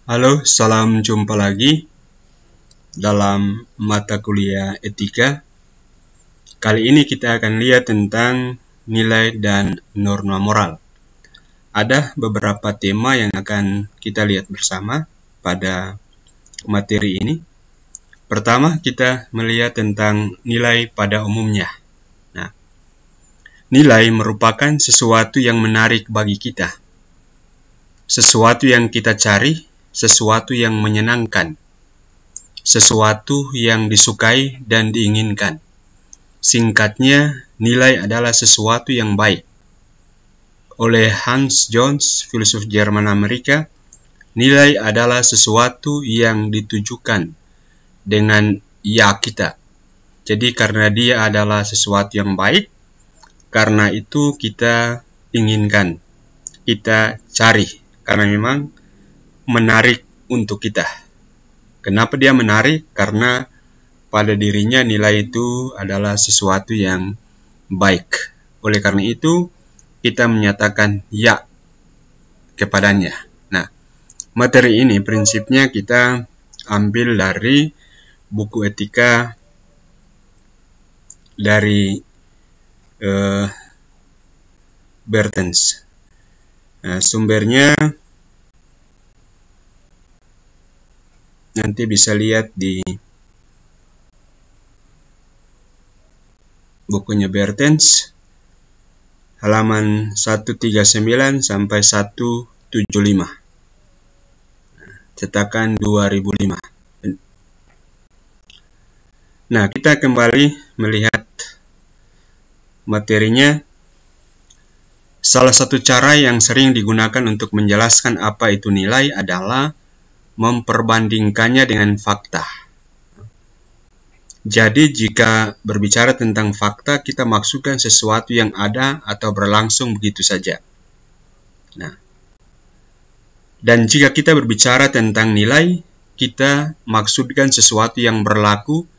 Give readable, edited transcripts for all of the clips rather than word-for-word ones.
Halo, salam jumpa lagi dalam mata kuliah etika. Kali ini kita akan lihat tentang nilai dan norma moral. Ada beberapa tema yang akan kita lihat bersama pada materi ini. Pertama, kita melihat tentang nilai pada umumnya. Nah, nilai merupakan sesuatu yang menarik bagi kita. Sesuatu yang kita cari, sesuatu yang menyenangkan, sesuatu yang disukai dan diinginkan. Singkatnya, nilai adalah sesuatu yang baik. Oleh Hans Jones, filsuf Jerman Amerika, nilai adalah sesuatu yang ditujukan dengan ya kita. Jadi karena dia adalah sesuatu yang baik, karena itu kita inginkan, kita cari, karena memang menarik untuk kita. Kenapa dia menarik? Karena pada dirinya nilai itu adalah sesuatu yang baik. Oleh karena itu, kita menyatakan ya kepadanya. Nah, materi ini prinsipnya kita ambil dari buku etika dari Bertens. Nah, sumbernya nanti bisa lihat di bukunya Bertens, halaman 139 sampai 175, cetakan 2005. Nah, kita kembali melihat materinya. Salah satu cara yang sering digunakan untuk menjelaskan apa itu nilai adalah memperbandingkannya dengan fakta. Jadi jika berbicara tentang fakta, kita maksudkan sesuatu yang ada atau berlangsung begitu saja. Nah, dan jika kita berbicara tentang nilai, kita maksudkan sesuatu yang berlaku,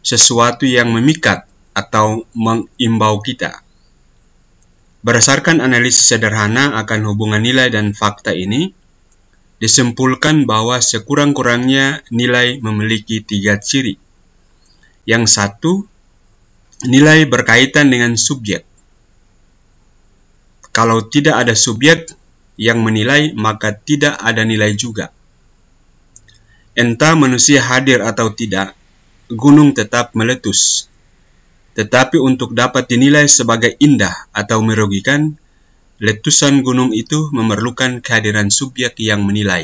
sesuatu yang memikat atau mengimbau kita. Berdasarkan analisis sederhana akan hubungan nilai dan fakta ini, disimpulkan bahwa sekurang-kurangnya nilai memiliki 3 ciri. Yang satu, nilai berkaitan dengan subjek. Kalau tidak ada subjek yang menilai, maka tidak ada nilai juga. Entah manusia hadir atau tidak, gunung tetap meletus. Tetapi untuk dapat dinilai sebagai indah atau merugikan, letusan gunung itu memerlukan kehadiran subjek yang menilai.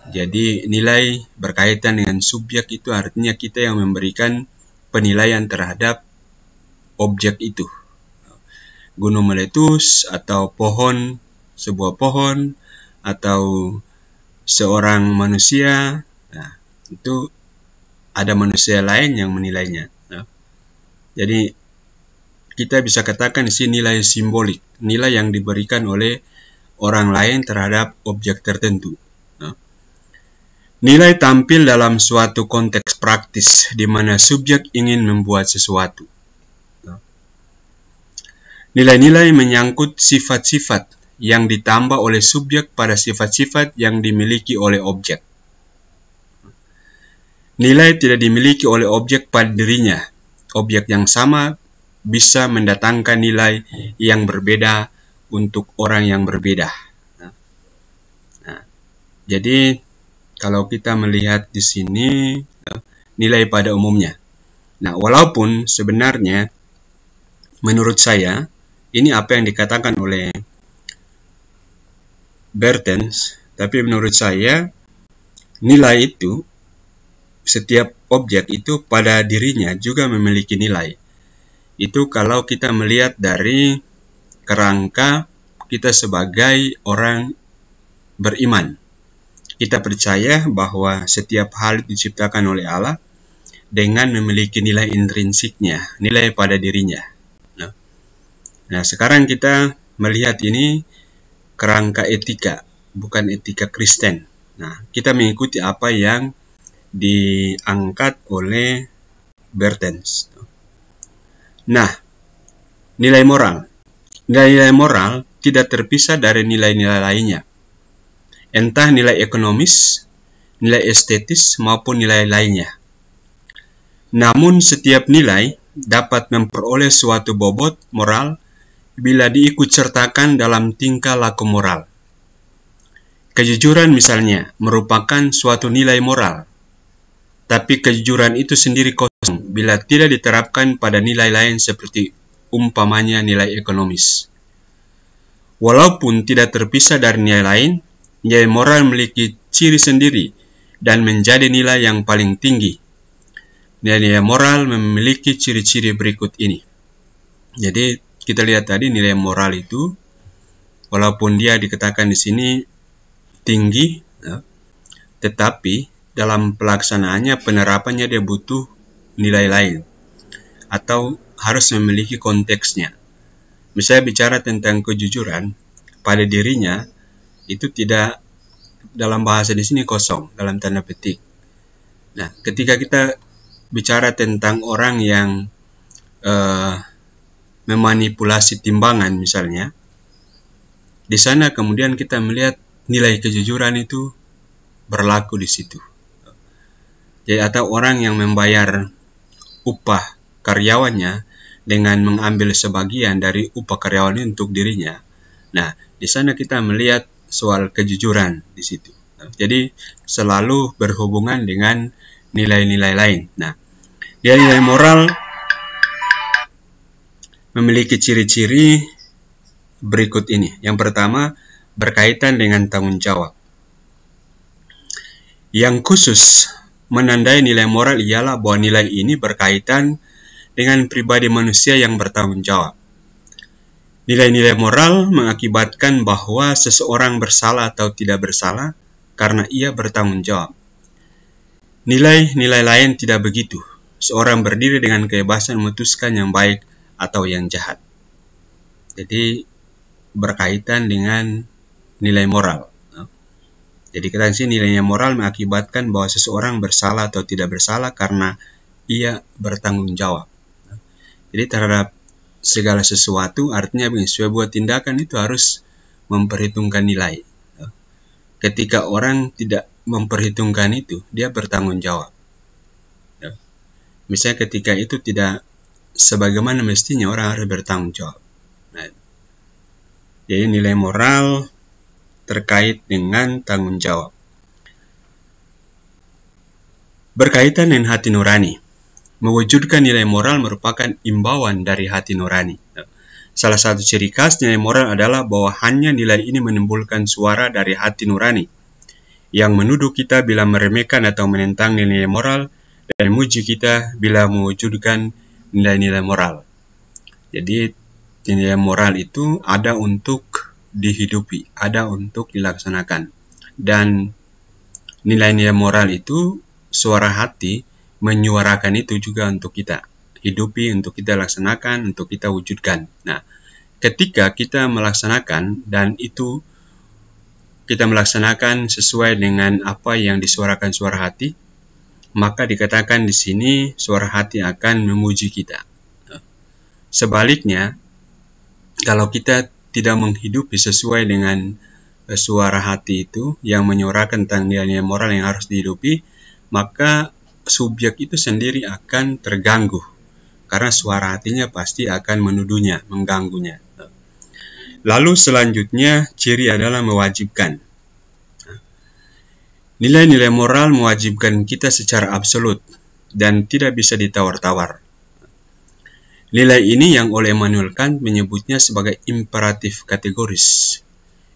Jadi nilai berkaitan dengan subjek itu artinya kita yang memberikan penilaian terhadap objek itu. Gunung meletus atau pohon, sebuah pohon, atau seorang manusia, nah, itu ada manusia lain yang menilainya. Nah, jadi kita bisa katakan di sini nilai simbolik, nilai yang diberikan oleh orang lain terhadap objek tertentu. Nilai tampil dalam suatu konteks praktis di mana subjek ingin membuat sesuatu. Nilai-nilai menyangkut sifat-sifat yang ditambah oleh subjek pada sifat-sifat yang dimiliki oleh objek. Nilai tidak dimiliki oleh objek pada dirinya. Objek yang sama bisa mendatangkan nilai yang berbeda untuk orang yang berbeda. Jadi kalau kita melihat di sini nilai pada umumnya. Nah, walaupun sebenarnya menurut saya ini apa yang dikatakan oleh Bertens, tapi menurut saya nilai itu, setiap objek itu pada dirinya juga memiliki nilai. Itu kalau kita melihat dari kerangka kita sebagai orang beriman. Kita percaya bahwa setiap hal diciptakan oleh Allah dengan memiliki nilai intrinsiknya, nilai pada dirinya. Nah, sekarang kita melihat ini kerangka etika, bukan etika Kristen. Nah, kita mengikuti apa yang diangkat oleh Bertens. Nah, nilai moral. Nilai moral tidak terpisah dari nilai-nilai lainnya. entah nilai ekonomis, nilai estetis, maupun nilai lainnya. Namun setiap nilai dapat memperoleh suatu bobot moral bila diikutsertakan dalam tingkah laku moral. Kejujuran misalnya merupakan suatu nilai moral, tapi kejujuran itu sendiri kosong bila tidak diterapkan pada nilai lain seperti umpamanya nilai ekonomis. Walaupun tidak terpisah dari nilai lain, nilai moral memiliki ciri sendiri dan menjadi nilai yang paling tinggi. Nilai-nilai moral memiliki ciri-ciri berikut ini. Jadi kita lihat tadi nilai moral itu, walaupun dia dikatakan di sini tinggi, ya, tetapi dalam pelaksanaannya, penerapannya dia butuh nilai lain atau harus memiliki konteksnya. Misalnya bicara tentang kejujuran pada dirinya, itu tidak, dalam bahasa di sini kosong, dalam tanda petik. Nah, ketika kita bicara tentang orang yang memanipulasi timbangan misalnya, di sana kemudian kita melihat nilai kejujuran itu berlaku di situ. Jadi atau orang yang membayar upah karyawannya dengan mengambil sebagian dari upah karyawan untuk dirinya. Nah, di sana kita melihat soal kejujuran di situ. Jadi selalu berhubungan dengan nilai-nilai lain. Nah, nilai moral memiliki ciri-ciri berikut ini. Yang pertama, berkaitan dengan tanggung jawab. Yang khusus menandai nilai moral ialah bahwa nilai ini berkaitan dengan pribadi manusia yang bertanggung jawab. Nilai-nilai moral mengakibatkan bahwa seseorang bersalah atau tidak bersalah karena ia bertanggung jawab. Nilai-nilai lain tidak begitu. Seorang berdiri dengan kebebasan memutuskan yang baik atau yang jahat. Jadi berkaitan dengan nilai moral. Jadi kita di sini nilai moral mengakibatkan bahwa seseorang bersalah atau tidak bersalah karena ia bertanggung jawab. Jadi terhadap segala sesuatu, artinya sebuah tindakan itu harus memperhitungkan nilai. Ketika orang tidak memperhitungkan itu, dia bertanggung jawab. Misalnya ketika itu tidak sebagaimana mestinya, orang harus bertanggung jawab. Nah, jadi nilai moral terkait dengan tanggung jawab. Berkaitan dengan hati nurani. Mewujudkan nilai moral merupakan imbauan dari hati nurani. Salah satu ciri khas nilai moral adalah bahwa hanya nilai ini menimbulkan suara dari hati nurani yang menuduh kita bila meremehkan atau menentang nilai moral dan memuji kita bila mewujudkan nilai-nilai moral. Jadi nilai moral itu ada untuk dihidupi, ada untuk dilaksanakan. Dan nilai-nilai moral itu, suara hati menyuarakan itu juga untuk kita hidupi, untuk kita laksanakan, untuk kita wujudkan. Nah, ketika kita melaksanakan dan itu kita melaksanakan sesuai dengan apa yang disuarakan suara hati, maka dikatakan di sini suara hati akan memuji kita. Sebaliknya, kalau kita tidak menghidupi sesuai dengan suara hati itu yang menyuarakan tentang nilai-nilai moral yang harus dihidupi, maka subjek itu sendiri akan terganggu karena suara hatinya pasti akan menuduhnya, mengganggunya. Lalu selanjutnya ciri adalah mewajibkan. Nilai-nilai moral mewajibkan kita secara absolut dan tidak bisa ditawar-tawar. Nilai ini yang oleh Immanuel Kant menyebutnya sebagai imperatif kategoris.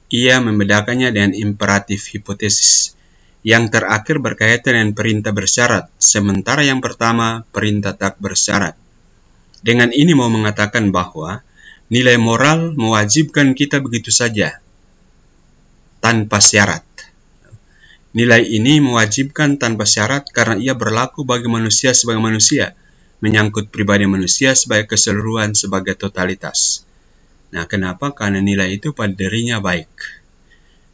Ia membedakannya dengan imperatif hipotesis. Yang terakhir berkaitan dengan perintah bersyarat, sementara yang pertama perintah tak bersyarat. Dengan ini mau mengatakan bahwa nilai moral mewajibkan kita begitu saja, tanpa syarat. Nilai ini mewajibkan tanpa syarat karena ia berlaku bagi manusia sebagai manusia, menyangkut pribadi manusia sebagai keseluruhan, sebagai totalitas. Nah, kenapa? Karena nilai itu pada dirinya baik.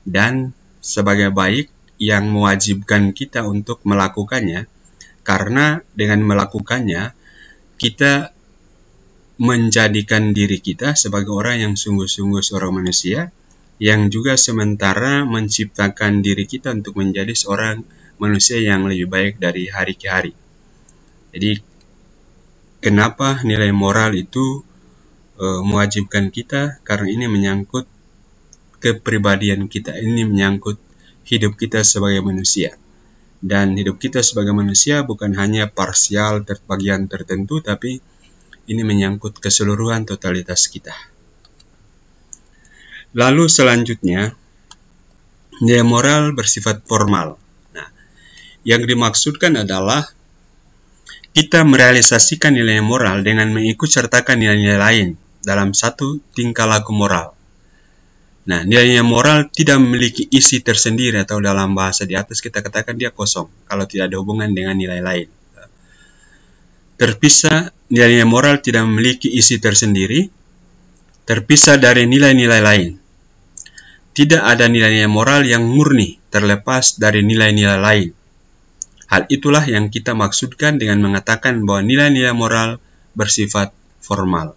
Dan sebagai baik yang mewajibkan kita untuk melakukannya, karena dengan melakukannya, kita menjadikan diri kita sebagai orang yang sungguh-sungguh seorang manusia, yang juga sementara menciptakan diri kita untuk menjadi seorang manusia yang lebih baik dari hari ke hari. Jadi, kenapa nilai moral itu mewajibkan kita? Karena ini menyangkut kepribadian kita, ini menyangkut hidup kita sebagai manusia. Dan hidup kita sebagai manusia bukan hanya parsial bagian tertentu, tapi ini menyangkut keseluruhan totalitas kita. Lalu selanjutnya, nilai moral bersifat formal. Nah, yang dimaksudkan adalah kita merealisasikan nilai moral dengan mengikut sertakan nilai-nilai lain dalam satu tingkah laku moral. Nah, nilai moral tidak memiliki isi tersendiri, atau dalam bahasa di atas kita katakan dia kosong kalau tidak ada hubungan dengan nilai lain. Terpisah, nilai moral tidak memiliki isi tersendiri, terpisah dari nilai-nilai lain. Tidak ada nilai moral yang murni terlepas dari nilai-nilai lain. Hal itulah yang kita maksudkan dengan mengatakan bahwa nilai-nilai moral bersifat formal.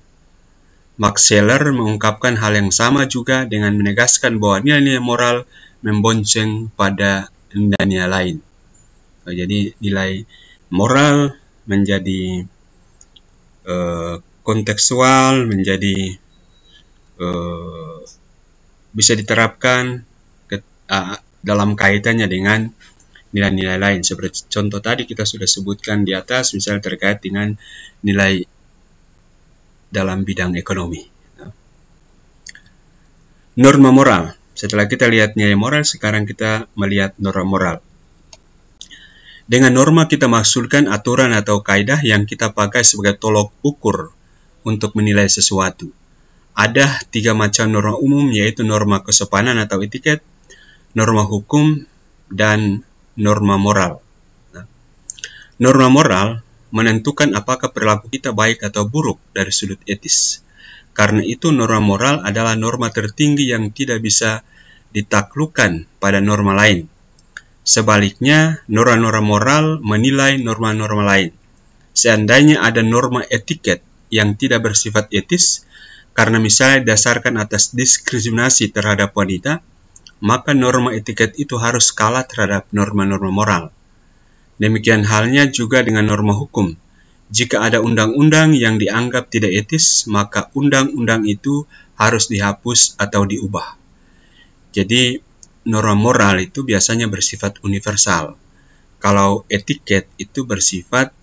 Max Scheler mengungkapkan hal yang sama juga dengan menegaskan bahwa nilai-nilai moral membonceng pada nilai-nilai lain. Jadi nilai moral menjadi kontekstual, menjadi bisa diterapkan dalam kaitannya dengan nilai-nilai lain. Seperti contoh tadi kita sudah sebutkan di atas, misalnya terkait dengan nilai dalam bidang ekonomi. Norma moral. Setelah kita lihat nilai moral, sekarang kita melihat norma moral. Dengan norma kita maksudkan aturan atau kaidah yang kita pakai sebagai tolok ukur untuk menilai sesuatu. Ada 3 macam norma umum, yaitu norma kesopanan atau etiket, norma hukum, dan norma moral. Norma moral menentukan apakah perilaku kita baik atau buruk dari sudut etis. Karena itu norma moral adalah norma tertinggi yang tidak bisa ditaklukkan pada norma lain. Sebaliknya, norma-norma moral menilai norma-norma lain. Seandainya ada norma etiket yang tidak bersifat etis, karena misalnya didasarkan atas diskriminasi terhadap wanita, maka norma etiket itu harus kalah terhadap norma-norma moral. Demikian halnya juga dengan norma hukum. Jika ada undang-undang yang dianggap tidak etis, maka undang-undang itu harus dihapus atau diubah. Jadi, norma moral itu biasanya bersifat universal. Kalau etiket itu bersifat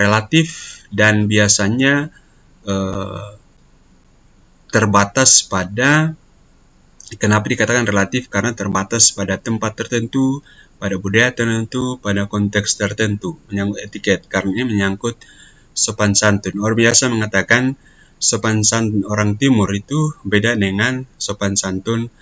relatif dan biasanya terbatas pada, kenapa dikatakan relatif? Karena terbatas pada tempat tertentu, pada budaya tertentu, pada konteks tertentu. Menyangkut etiket, karena ini menyangkut sopan santun. Orang biasa mengatakan sopan santun orang timur itu beda dengan sopan santun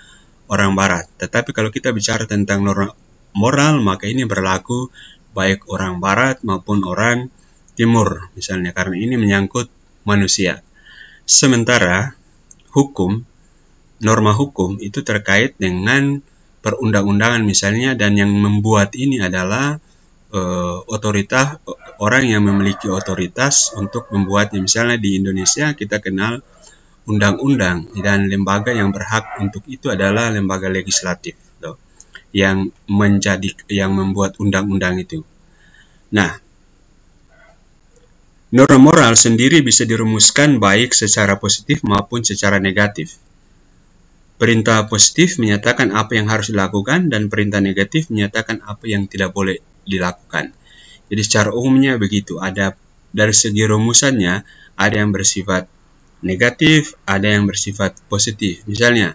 orang barat. Tetapi kalau kita bicara tentang norma moral, maka ini berlaku baik orang barat maupun orang timur misalnya, karena ini menyangkut manusia. Sementara hukum, norma hukum itu terkait dengan perundang-undangan misalnya, dan yang membuat ini adalah otoritas, orang yang memiliki otoritas untuk membuatnya. Misalnya di Indonesia kita kenal undang-undang, dan lembaga yang berhak untuk itu adalah lembaga legislatif yang membuat undang-undang itu. Nah, norma moral sendiri bisa dirumuskan baik secara positif maupun secara negatif. Perintah positif menyatakan apa yang harus dilakukan, dan perintah negatif menyatakan apa yang tidak boleh dilakukan. Jadi secara umumnya begitu. Ada dari segi rumusannya, ada yang bersifat negatif, ada yang bersifat positif. Misalnya,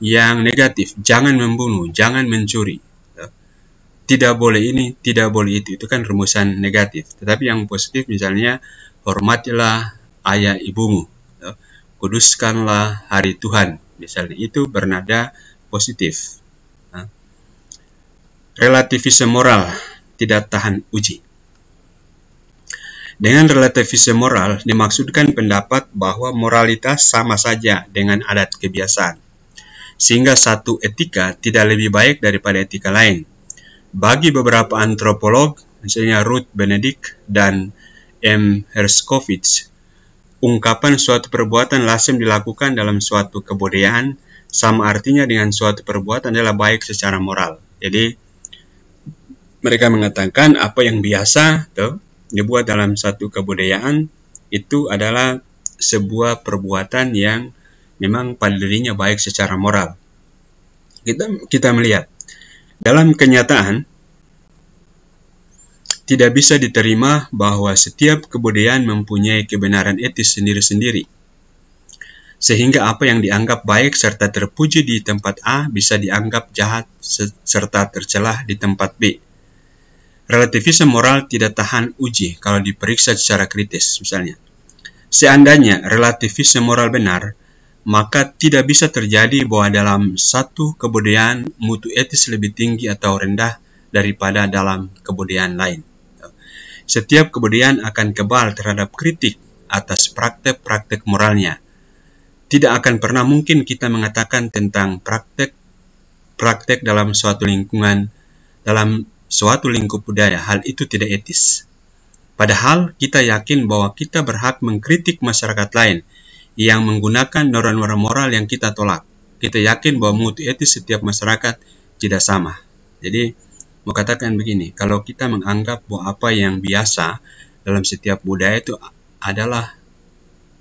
yang negatif, jangan membunuh, jangan mencuri. Tidak boleh ini, tidak boleh itu. Itu kan rumusan negatif. Tetapi yang positif misalnya, hormatilah ayah ibumu, kuduskanlah hari Tuhan. Misalnya itu bernada positif. Relativisme moral tidak tahan uji. Dengan relativisme moral dimaksudkan pendapat bahwa moralitas sama saja dengan adat kebiasaan, sehingga satu etika tidak lebih baik daripada etika lain. Bagi beberapa antropolog, misalnya Ruth Benedict dan M. Herskovits, ungkapan suatu perbuatan lazim dilakukan dalam suatu kebudayaan sama artinya dengan suatu perbuatan adalah baik secara moral. Jadi mereka mengatakan apa yang biasa dibuat dalam satu kebudayaan itu adalah sebuah perbuatan yang memang pada dirinya baik secara moral. Kita melihat dalam kenyataan tidak bisa diterima bahwa setiap kebudayaan mempunyai kebenaran etis sendiri-sendiri. Sehingga apa yang dianggap baik serta terpuji di tempat A bisa dianggap jahat serta tercelah di tempat B. Relativisme moral tidak tahan uji kalau diperiksa secara kritis, misalnya. Seandainya relativisme moral benar, maka tidak bisa terjadi bahwa dalam satu kebudayaan mutu etis lebih tinggi atau rendah daripada dalam kebudayaan lain. Setiap kebudayaan akan kebal terhadap kritik atas praktek-praktek moralnya. Tidak akan pernah mungkin kita mengatakan tentang praktek dalam suatu lingkungan, dalam suatu lingkup budaya, hal itu tidak etis. Padahal kita yakin bahwa kita berhak mengkritik masyarakat lain yang menggunakan norma-norma moral yang kita tolak. Kita yakin bahwa mutu etis setiap masyarakat tidak sama. Jadi, mau katakan begini, kalau kita menganggap bahwa apa yang biasa dalam setiap budaya itu adalah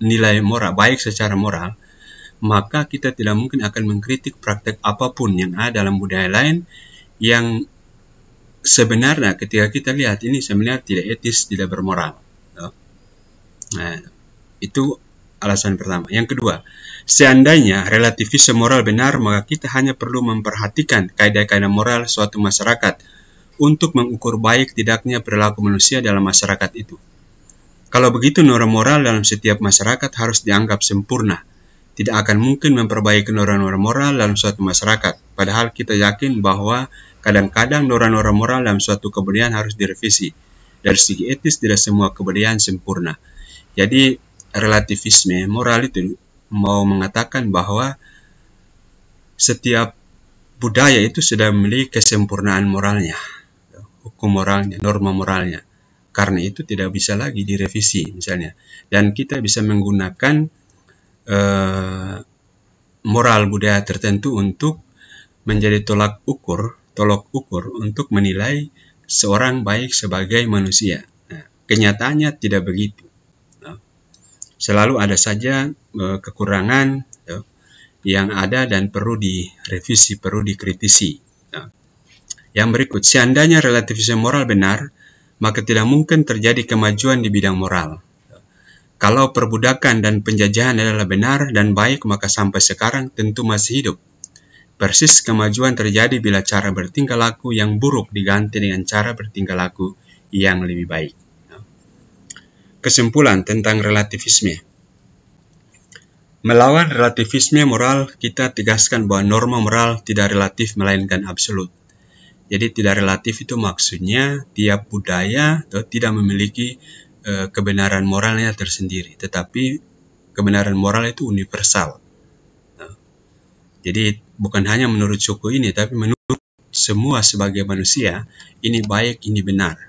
nilai moral, baik secara moral, maka kita tidak mungkin akan mengkritik praktek apapun yang ada dalam budaya lain yang sebenarnya ketika kita lihat ini sebenarnya tidak etis, tidak bermoral. Nah, itu alasan pertama. Yang kedua, seandainya relativisme moral benar, maka kita hanya perlu memperhatikan kaidah-kaidah moral suatu masyarakat untuk mengukur baik tidaknya perilaku manusia dalam masyarakat itu. Kalau begitu, norma moral dalam setiap masyarakat harus dianggap sempurna. Tidak akan mungkin memperbaiki norma-norma moral dalam suatu masyarakat. Padahal kita yakin bahwa kadang-kadang norma-norma moral dalam suatu kebudayaan harus direvisi. Dari segi etis, tidak semua kebudayaan sempurna. Jadi, relativisme moral itu mau mengatakan bahwa setiap budaya itu sudah memiliki kesempurnaan moralnya, hukum moralnya, norma moralnya. Karena itu tidak bisa lagi direvisi misalnya. Dan kita bisa menggunakan moral budaya tertentu untuk menjadi tolak ukur untuk menilai seorang baik sebagai manusia. Nah, kenyataannya tidak begitu. Selalu ada saja kekurangan yang ada dan perlu direvisi, perlu dikritisi. Yang berikut, seandainya relativisme moral benar, maka tidak mungkin terjadi kemajuan di bidang moral. Kalau perbudakan dan penjajahan adalah benar dan baik, maka sampai sekarang tentu masih hidup. Persis kemajuan terjadi bila cara bertingkah laku yang buruk diganti dengan cara bertingkah laku yang lebih baik. Kesimpulan tentang relativisme. Melawan relativisme moral, kita tegaskan bahwa norma moral tidak relatif melainkan absolut. Jadi tidak relatif itu maksudnya tiap budaya tidak memiliki kebenaran moralnya tersendiri, tetapi kebenaran moral itu universal. Jadi bukan hanya menurut suku ini, tapi menurut semua sebagai manusia, ini baik, ini benar.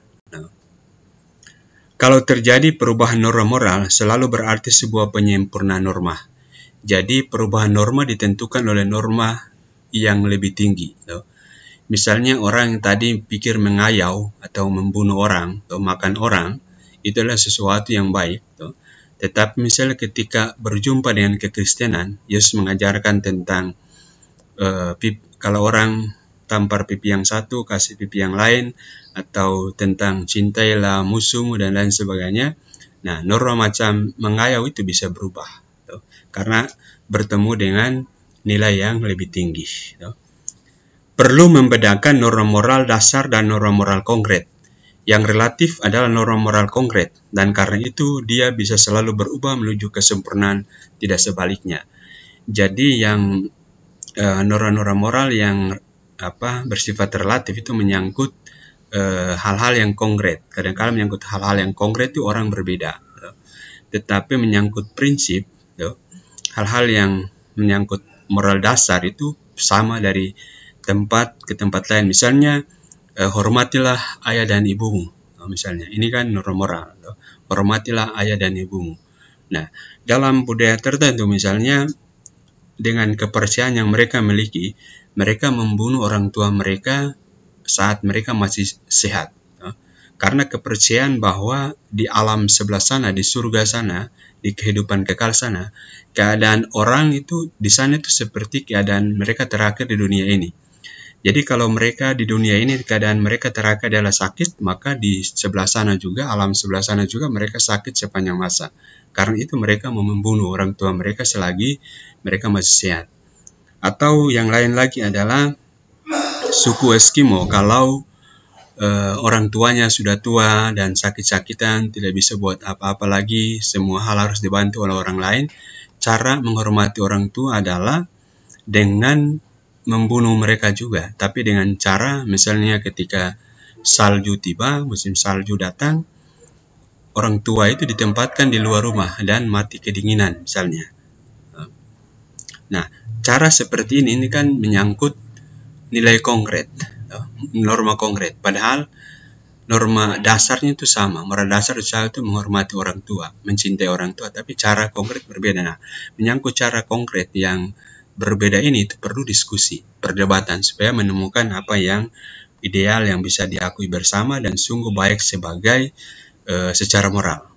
Kalau terjadi perubahan norma moral, selalu berarti sebuah penyempurnaan norma. Jadi perubahan norma ditentukan oleh norma yang lebih tinggi. Misalnya orang yang tadi pikir mengayau atau membunuh orang atau makan orang, itu adalah sesuatu yang baik. Tetapi misalnya ketika berjumpa dengan kekristenan, Yesus mengajarkan tentang kalau orang tampar pipi yang satu, kasih pipi yang lain, atau tentang cintailah musuhmu dan lain sebagainya. Nah, norma macam mengayau itu bisa berubah karena bertemu dengan nilai yang lebih tinggi. Perlu membedakan norma moral dasar dan norma moral konkret. Yang relatif adalah norma moral konkret, dan karena itu dia bisa selalu berubah menuju kesempurnaan, tidak sebaliknya. Jadi yang norma-norma moral yang bersifat relatif itu menyangkut hal-hal yang konkret. Kadang-kadang menyangkut hal-hal yang konkret itu orang berbeda. Tetapi menyangkut prinsip, hal-hal yang menyangkut moral dasar itu sama dari tempat ke tempat lain. Misalnya, hormatilah ayah dan ibumu. Misalnya, ini kan norma moral. Hormatilah ayah dan ibumu. Nah, dalam budaya tertentu misalnya, dengan kepercayaan yang mereka miliki, mereka membunuh orang tua mereka saat mereka masih sehat. Karena kepercayaan bahwa di alam sebelah sana, di surga sana, di kehidupan kekal sana, keadaan orang itu di sana itu seperti keadaan mereka terakhir di dunia ini. Jadi kalau mereka di dunia ini keadaan mereka terakhir adalah sakit, maka di sebelah sana juga, alam sebelah sana juga mereka sakit sepanjang masa. Karena itu mereka mau membunuh orang tua mereka selagi mereka masih sehat. Atau yang lain lagi adalah suku Eskimo, kalau orang tuanya sudah tua dan sakit-sakitan, tidak bisa buat apa-apa lagi, semua hal harus dibantu oleh orang lain. Cara menghormati orang tua adalah dengan membunuh mereka juga, tapi dengan cara misalnya ketika salju tiba, musim salju datang, orang tua itu ditempatkan di luar rumah dan mati kedinginan misalnya. Nah, cara seperti ini kan menyangkut nilai konkret, norma konkret. Padahal norma dasarnya itu sama. Moral dasar itu menghormati orang tua, mencintai orang tua, tapi cara konkret berbeda. Nah, menyangkut cara konkret yang berbeda ini itu perlu diskusi, perdebatan, supaya menemukan apa yang ideal yang bisa diakui bersama dan sungguh baik sebagai secara moral.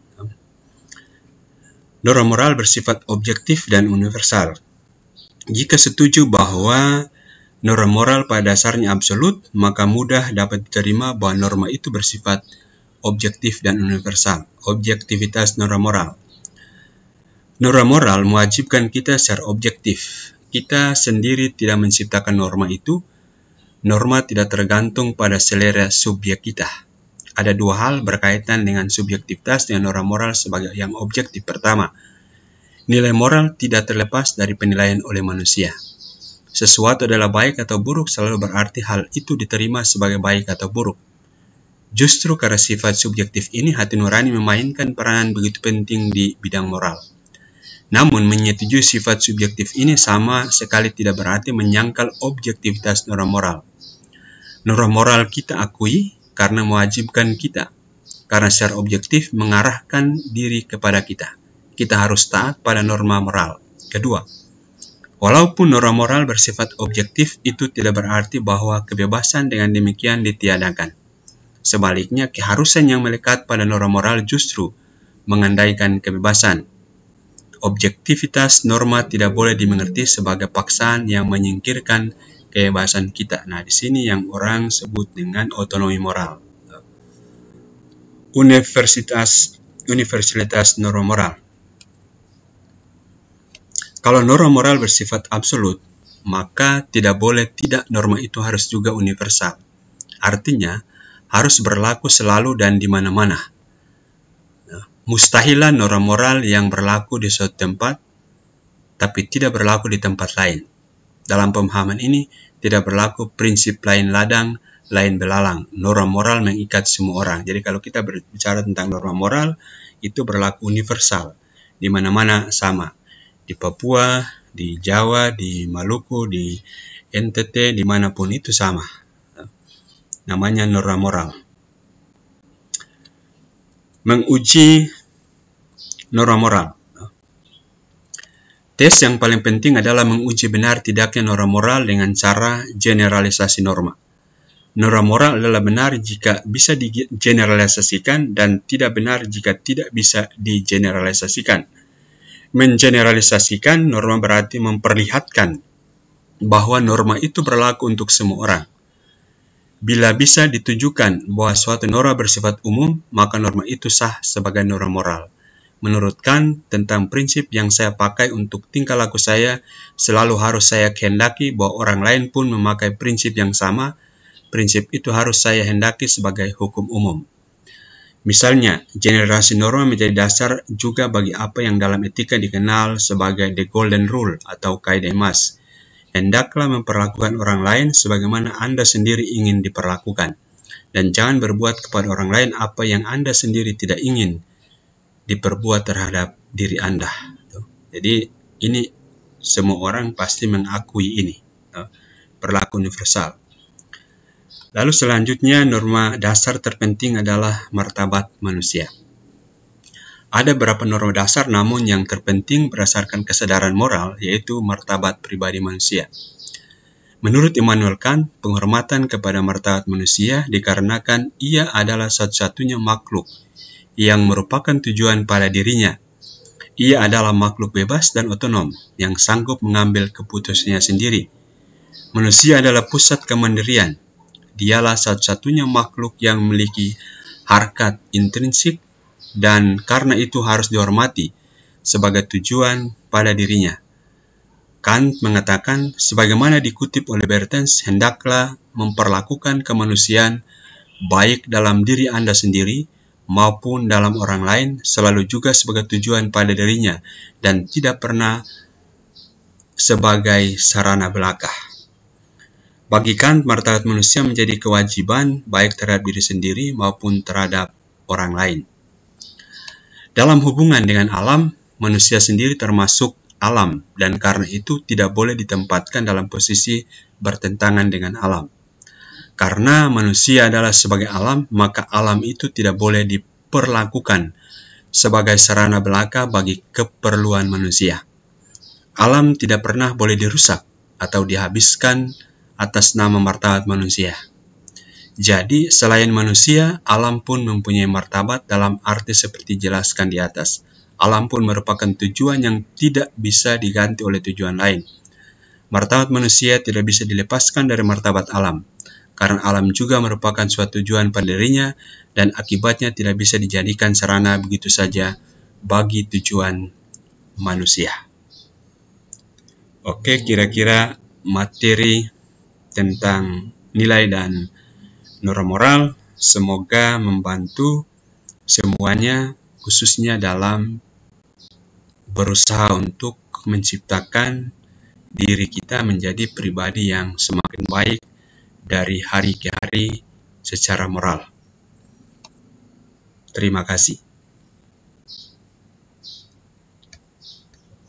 Norma moral bersifat objektif dan universal. Jika setuju bahwa norma moral pada dasarnya absolut, maka mudah dapat diterima bahwa norma itu bersifat objektif dan universal. Objektivitas norma moral. Norma moral mewajibkan kita secara objektif. Kita sendiri tidak menciptakan norma itu. Norma tidak tergantung pada selera subjek kita. Ada dua hal berkaitan dengan subjektivitas dan norma moral sebagai yang objektif. Pertama, nilai moral tidak terlepas dari penilaian oleh manusia. Sesuatu adalah baik atau buruk selalu berarti hal itu diterima sebagai baik atau buruk. Justru karena sifat subjektif ini, hati nurani memainkan peranan begitu penting di bidang moral. Namun, menyetujui sifat subjektif ini sama sekali tidak berarti menyangkal objektivitas norma moral. Norma moral kita akui karena mewajibkan kita, karena secara objektif mengarahkan diri kepada kita. Kita harus taat pada norma moral. Kedua, walaupun norma moral bersifat objektif, itu tidak berarti bahwa kebebasan dengan demikian ditiadakan. Sebaliknya, keharusan yang melekat pada norma moral justru mengandaikan kebebasan. Objektivitas norma tidak boleh dimengerti sebagai paksaan yang menyingkirkan kebebasan kita. Nah, di sini yang orang sebut dengan otonomi moral. Universalitas norma moral. Kalau norma moral bersifat absolut, maka tidak boleh tidak norma itu harus juga universal. Artinya, harus berlaku selalu dan di mana-mana. Mustahilah norma moral yang berlaku di suatu tempat, tapi tidak berlaku di tempat lain. Dalam pemahaman ini, tidak berlaku prinsip lain ladang, lain belalang. Norma moral mengikat semua orang. Jadi kalau kita berbicara tentang norma moral, itu berlaku universal. Di mana-mana sama. Di Papua, di Jawa, di Maluku, di NTT, dimanapun itu sama. Namanya norma moral. Menguji norma moral. Tes yang paling penting adalah menguji benar tidaknya norma moral dengan cara generalisasi norma. Norma moral adalah benar jika bisa digeneralisasikan dan tidak benar jika tidak bisa digeneralisasikan. Mengeneralisasikan norma berarti memperlihatkan bahwa norma itu berlaku untuk semua orang. Bila bisa ditujukan bahwa suatu norma bersifat umum, maka norma itu sah sebagai norma moral. Menurut Kant, tentang prinsip yang saya pakai untuk tingkah laku saya, selalu harus saya kehendaki bahwa orang lain pun memakai prinsip yang sama. Prinsip itu harus saya hendaki sebagai hukum umum. Misalnya, generasi norma menjadi dasar juga bagi apa yang dalam etika dikenal sebagai the golden rule atau kaidah emas. Hendaklah memperlakukan orang lain sebagaimana Anda sendiri ingin diperlakukan. Dan jangan berbuat kepada orang lain apa yang Anda sendiri tidak ingin diperbuat terhadap diri Anda. Jadi ini semua orang pasti mengakui ini. Berlaku universal. Lalu selanjutnya norma dasar terpenting adalah martabat manusia. Ada beberapa norma dasar namun yang terpenting berdasarkan kesadaran moral, yaitu martabat pribadi manusia. Menurut Immanuel Kant, penghormatan kepada martabat manusia dikarenakan ia adalah satu-satunya makhluk yang merupakan tujuan pada dirinya. Ia adalah makhluk bebas dan otonom yang sanggup mengambil keputusannya sendiri. Manusia adalah pusat kemandirian. Dialah satu-satunya makhluk yang memiliki harkat intrinsik dan karena itu harus dihormati sebagai tujuan pada dirinya. Kant mengatakan, sebagaimana dikutip oleh Bertens, hendaklah memperlakukan kemanusiaan baik dalam diri Anda sendiri maupun dalam orang lain selalu juga sebagai tujuan pada dirinya dan tidak pernah sebagai sarana belaka. Bagi Kant, martabat manusia menjadi kewajiban baik terhadap diri sendiri maupun terhadap orang lain. Dalam hubungan dengan alam, manusia sendiri termasuk alam dan karena itu tidak boleh ditempatkan dalam posisi bertentangan dengan alam. Karena manusia adalah sebagai alam, maka alam itu tidak boleh diperlakukan sebagai sarana belaka bagi keperluan manusia. Alam tidak pernah boleh dirusak atau dihabiskan atas nama martabat manusia. Jadi, selain manusia, alam pun mempunyai martabat dalam arti seperti dijelaskan di atas. Alam pun merupakan tujuan yang tidak bisa diganti oleh tujuan lain. Martabat manusia tidak bisa dilepaskan dari martabat alam, karena alam juga merupakan suatu tujuan pada dirinya dan akibatnya tidak bisa dijadikan sarana begitu saja bagi tujuan manusia. Oke, kira-kira materi tentang nilai dan norma moral semoga membantu semuanya, khususnya dalam berusaha untuk menciptakan diri kita menjadi pribadi yang semakin baik dari hari ke hari secara moral. Terima kasih.